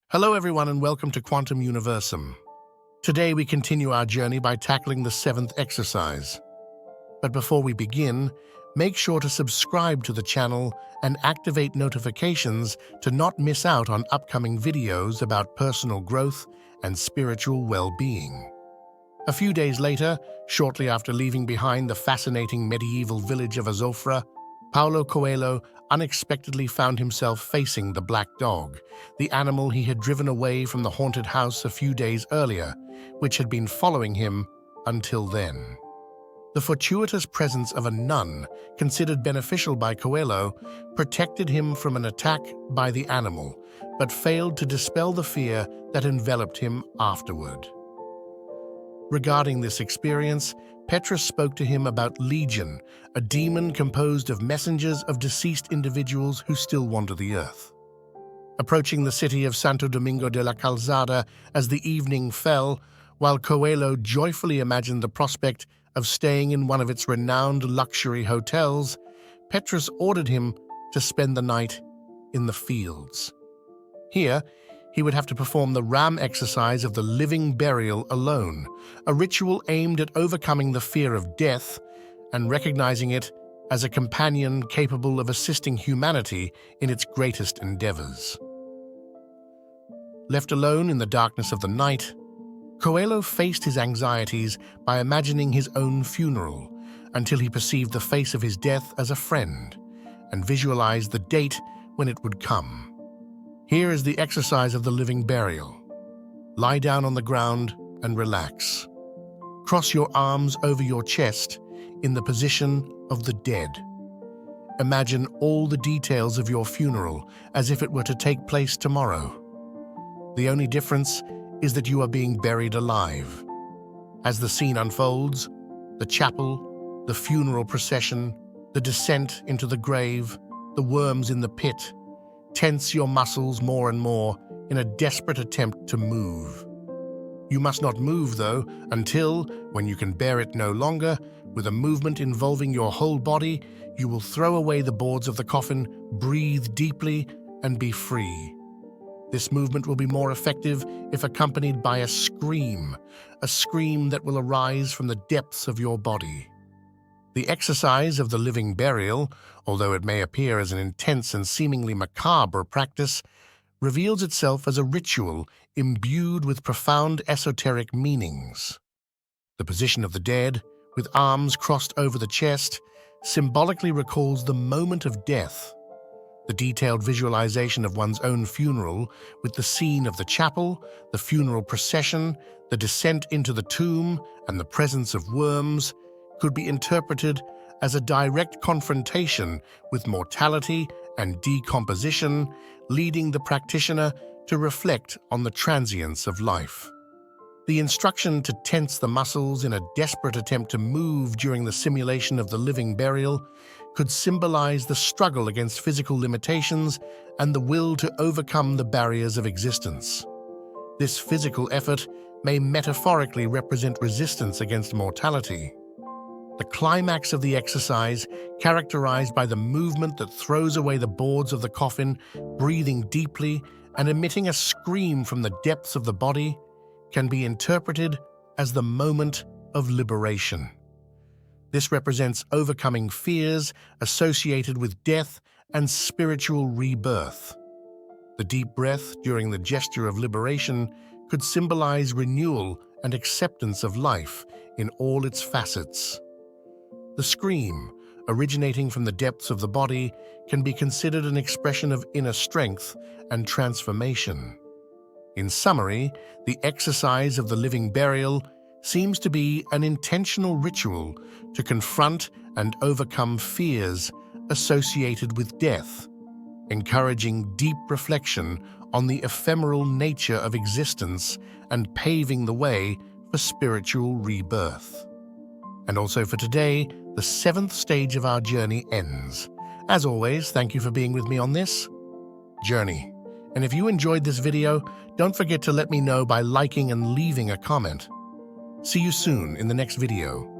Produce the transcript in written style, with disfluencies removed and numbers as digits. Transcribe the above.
Hello everyone and welcome to Quantum Universum. Today we continue our journey by tackling the seventh exercise. But before we begin, make sure to subscribe to the channel and activate notifications to not miss out on upcoming videos about personal growth and spiritual well-being. A few days later, shortly after leaving behind the fascinating medieval village of Azofra, Paulo Coelho unexpectedly found himself facing the black dog, the animal he had driven away from the haunted house a few days earlier, which had been following him until then. The fortuitous presence of a nun, considered beneficial by Coelho, protected him from an attack by the animal, but failed to dispel the fear that enveloped him afterward. Regarding this experience, Petrus spoke to him about Legion, a demon composed of messengers of deceased individuals who still wander the earth. Approaching the city of Santo Domingo de la Calzada as the evening fell, while Coelho joyfully imagined the prospect of staying in one of its renowned luxury hotels, Petrus ordered him to spend the night in the fields. Here, he would have to perform the ram exercise of the living burial alone, a ritual aimed at overcoming the fear of death and recognizing it as a companion capable of assisting humanity in its greatest endeavors. Left alone in the darkness of the night, Coelho faced his anxieties by imagining his own funeral until he perceived the face of his death as a friend and visualized the date when it would come. Here is the exercise of the living burial. Lie down on the ground and relax. Cross your arms over your chest in the position of the dead. Imagine all the details of your funeral as if it were to take place tomorrow. The only difference is that you are being buried alive. As the scene unfolds, the chapel, the funeral procession, the descent into the grave, the worms in the pit, tense your muscles more and more in a desperate attempt to move. You must not move, though, until, when you can bear it no longer, with a movement involving your whole body, you will throw away the boards of the coffin, breathe deeply, and be free. This movement will be more effective if accompanied by a scream that will arise from the depths of your body. The exercise of the living burial, although it may appear as an intense and seemingly macabre practice, reveals itself as a ritual imbued with profound esoteric meanings. The position of the dead, with arms crossed over the chest, symbolically recalls the moment of death. The detailed visualization of one's own funeral, with the scene of the chapel, the funeral procession, the descent into the tomb, and the presence of worms, could be interpreted as a direct confrontation with mortality and decomposition, leading the practitioner to reflect on the transience of life. The instruction to tense the muscles in a desperate attempt to move during the simulation of the living burial could symbolize the struggle against physical limitations and the will to overcome the barriers of existence. This physical effort may metaphorically represent resistance against mortality. The climax of the exercise, characterized by the movement that throws away the boards of the coffin, breathing deeply, and emitting a scream from the depths of the body, can be interpreted as the moment of liberation. This represents overcoming fears associated with death and spiritual rebirth. The deep breath during the gesture of liberation could symbolize renewal and acceptance of life in all its facets. The scream, originating from the depths of the body, can be considered an expression of inner strength and transformation. In summary, the exercise of the living burial seems to be an intentional ritual to confront and overcome fears associated with death, encouraging deep reflection on the ephemeral nature of existence and paving the way for spiritual rebirth. And also for today, the seventh stage of our journey ends. As always, thank you for being with me on this journey. And if you enjoyed this video, don't forget to let me know by liking and leaving a comment. See you soon in the next video.